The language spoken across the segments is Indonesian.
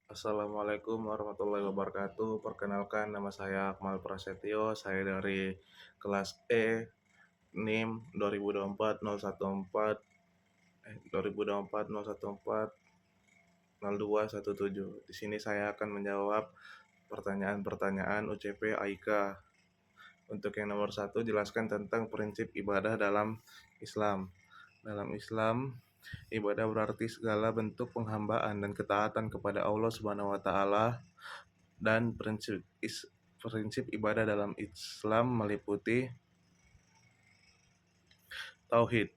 Assalamualaikum warahmatullahi wabarakatuh. Perkenalkan, nama saya Akmal Prasetyo. Saya dari kelas E, NIM 2024 0217. Di sini saya akan menjawab pertanyaan-pertanyaan UCP AIKA. Untuk yang nomor satu, jelaskan tentang prinsip ibadah dalam Islam. Dalam Islam, ibadah berarti segala bentuk penghambaan dan ketaatan kepada Allah Subhanahu wa taala, dan prinsip ibadah dalam Islam meliputi tauhid.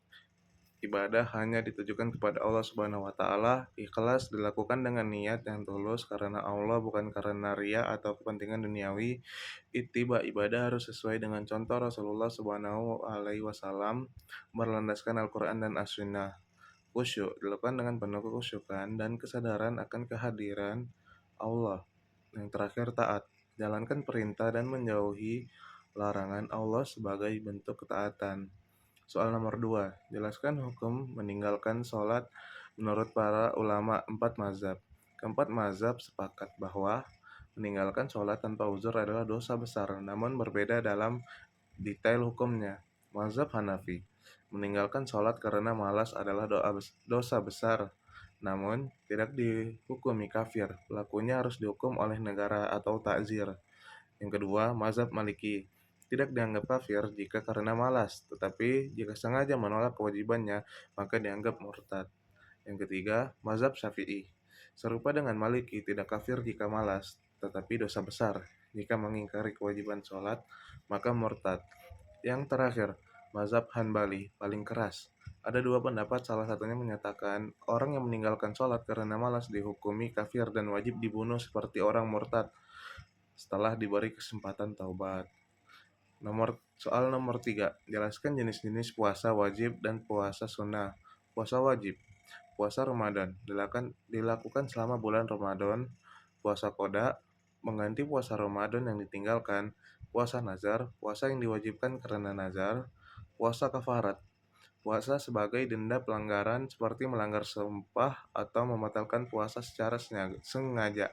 Ibadah hanya ditujukan kepada Allah Subhanahu wa taala, ikhlas dilakukan dengan niat yang tulus karena Allah, bukan karena ria atau kepentingan duniawi. Ittiba, ibadah harus sesuai dengan contoh Rasulullah Subhanahu alaihi wasallam, berlandaskan Al-Qur'an dan As-Sunnah. Khusyuk dilakukan dengan penuh kekhusyukan dan kesadaran akan kehadiran Allah. Yang terakhir, taat, jalankan perintah dan menjauhi larangan Allah sebagai bentuk ketaatan. Soal nomor 2, jelaskan hukum meninggalkan sholat menurut para ulama 4 mazhab. Keempat mazhab sepakat bahwa meninggalkan sholat tanpa uzur adalah dosa besar, namun berbeda dalam detail hukumnya. Mazhab Hanafi, meninggalkan sholat karena malas adalah dosa besar, namun tidak dihukumi kafir. Pelakunya harus dihukum oleh negara atau takzir. Yang kedua, mazhab Maliki, tidak dianggap kafir jika karena malas, tetapi jika sengaja menolak kewajibannya, maka dianggap murtad. Yang ketiga, mazhab Syafi'i, serupa dengan Maliki, tidak kafir jika malas, tetapi dosa besar. Jika mengingkari kewajiban sholat, maka murtad. Yang terakhir, mazhab Hanbali, paling keras. Ada dua pendapat, salah satunya menyatakan orang yang meninggalkan sholat karena malas dihukumi kafir dan wajib dibunuh seperti orang murtad setelah diberi kesempatan taubat. Soal nomor 3, jelaskan jenis-jenis puasa wajib dan puasa sunnah. Puasa wajib, puasa Ramadan, dilakukan selama bulan Ramadan. Puasa qada, mengganti puasa Ramadan yang ditinggalkan. Puasa nazar, puasa yang diwajibkan karena nazar. Puasa kafarat, puasa sebagai denda pelanggaran seperti melanggar sumpah atau membatalkan puasa secara sengaja.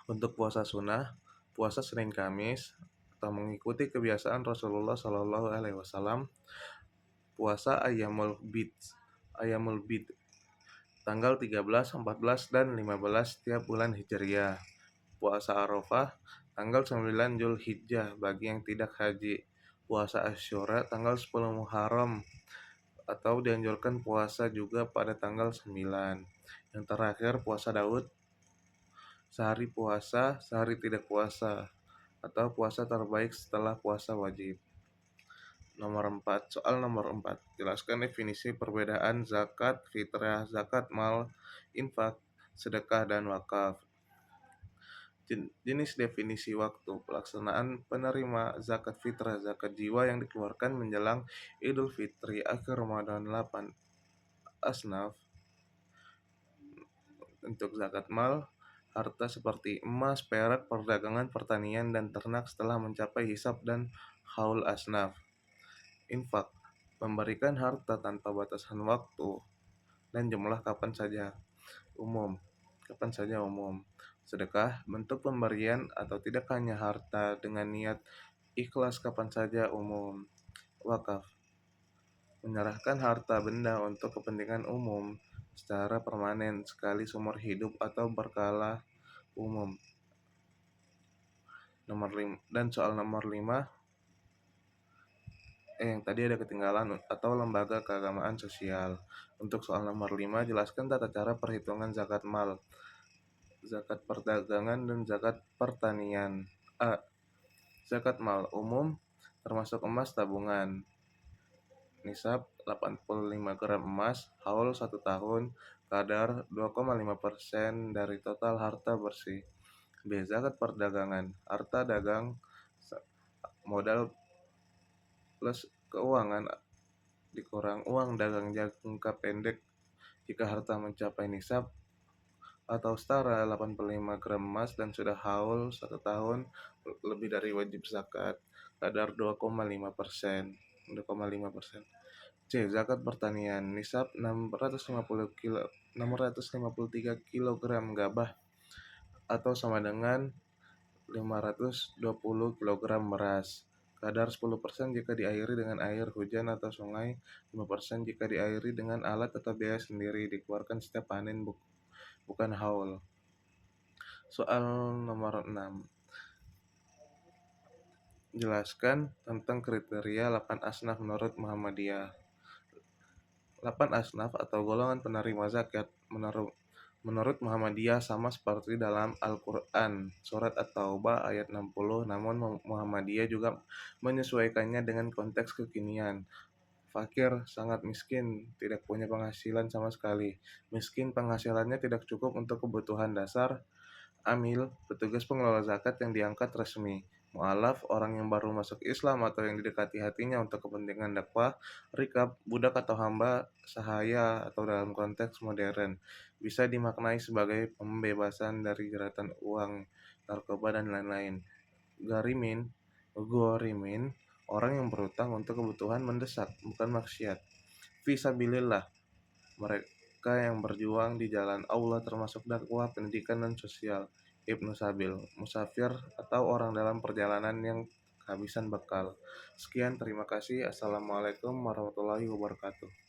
Untuk puasa sunnah, puasa Senin Kamis atau mengikuti kebiasaan Rasulullah Shallallahu Alaihi Wasallam. Puasa Ayamul Bid, tanggal 13, 14, dan 15 setiap bulan Hijriah. Puasa Arafah, tanggal 9 Zulhijjah bagi yang tidak haji. Puasa Asyura, tanggal 10 Muharram, atau dianjurkan puasa juga pada tanggal 9. Yang terakhir, puasa Daud, sehari puasa, sehari tidak puasa, atau puasa terbaik setelah puasa wajib. Soal nomor 4, jelaskan definisi perbedaan zakat fitrah, zakat mal, infak, sedekah, dan wakaf. Jenis definisi waktu pelaksanaan penerima zakat fitrah, zakat jiwa yang dikeluarkan menjelang Idul Fitri akhir Ramadan 8 asnaf. Untuk zakat mal, harta seperti emas, perak, perdagangan, pertanian, dan ternak setelah mencapai hisab dan haul asnaf. Infak, memberikan harta tanpa batasan waktu dan jumlah kapan saja umum. Sedekah, bentuk pemberian atau tidak hanya harta dengan niat ikhlas kapan saja umum. Wakaf, menyerahkan harta benda untuk kepentingan umum secara permanen sekali seumur hidup atau berkala umum. Dan soal nomor 5, yang tadi ada ketinggalan, atau lembaga keagamaan sosial. Untuk soal nomor 5, jelaskan tata cara perhitungan zakat mal, zakat perdagangan, dan zakat pertanian. A. Zakat mal umum, termasuk emas tabungan. Nisab 85 gram emas, haul 1 tahun, kadar 2,5% dari total harta bersih. B. Zakat perdagangan, harta dagang modal plus keuangan dikurang uang dagang jangka pendek jika harta mencapai nisab atau setara 85 gram emas dan sudah haul 1 tahun lebih dari wajib zakat, kadar 2,5%. C. Zakat pertanian, nisab 653 kg gabah, atau sama dengan 520 kilogram beras. Kadar 10% jika diairi dengan air hujan atau sungai, 5% jika diairi dengan alat atau biaya sendiri, dikeluarkan setiap panen, bukan haul. Soal nomor 6. Jelaskan tentang kriteria 8 asnaf menurut Muhammadiyah. 8 asnaf atau golongan penerima zakat menurut Muhammadiyah sama seperti dalam Al-Quran, surat At-Taubah ayat 60, namun Muhammadiyah juga menyesuaikannya dengan konteks kekinian. Fakir, sangat miskin, tidak punya penghasilan sama sekali. Miskin, penghasilannya tidak cukup untuk kebutuhan dasar. Amil, petugas pengelola zakat yang diangkat resmi. Mu'alaf, orang yang baru masuk Islam atau yang didekati hatinya untuk kepentingan dakwah. Rikab, budak atau hamba sahaya atau dalam konteks modern. Bisa dimaknai sebagai pembebasan dari jeratan uang, narkoba, dan lain-lain. Gorimin, orang yang berutang untuk kebutuhan mendesak, bukan maksiat. Fisabilillah, mereka yang berjuang di jalan Allah termasuk dakwah, pendidikan, dan sosial. Ibnu Sabil, musafir atau orang dalam perjalanan yang kehabisan bekal. Sekian, terima kasih. Assalamualaikum warahmatullahi wabarakatuh.